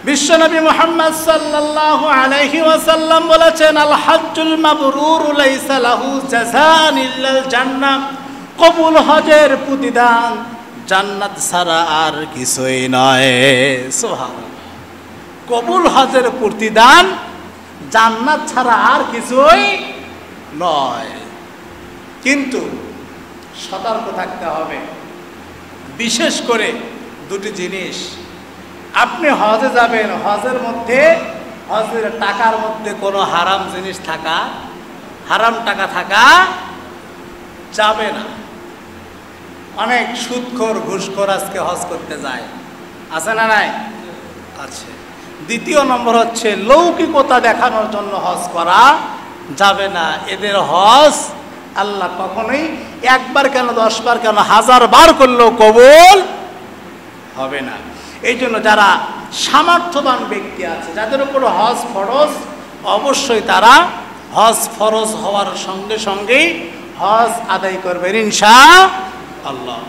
বিশ্বনবী মুহাম্মদ সাল্লাল্লাহু আলাইহি ওয়াসাল্লাম বলেছেন, আল হজ্জুল মাবরুর লাইসা লাহু জাযাআন ইল্লাল জান্নাহ। কবুল হজের প্রতিদান জান্নাত ছাড়া আর কিছুই নয়। সুবহানাল্লাহ। কবুল হজের প্রতিদান জান্নাত ছাড়া আর কিছুই নয়। কিন্তু সতর্ক থাকতে হবে, বিশেষ করে দুটি জিনিস। আপনি হজে যাবেন, হজের মধ্যে হজের টাকার মধ্যে কোনো হারাম জিনিস থাকা, হারাম টাকা থাকা যাবে না। অনেক সুদখোর ঘুষখোর আজকে হজ করতে যায়, আছে না নাই? আছে। দ্বিতীয় নম্বর হচ্ছে লৌকিকতা দেখানোর জন্য হজ করা যাবে না। এদের হজ আল্লাহ কখনোই একবার কেন 10 বার কেন 1000 বার করলেও কবুল হবে না। এই জন্য যারা সামর্থ্যবান ব্যক্তি আছে, যাদের উপর হজ ফরজ, অবশ্যই তারা হজ ফরজ হওয়ার সঙ্গে সঙ্গেই হজ আদায় করবেন ইনশাআল্লাহ।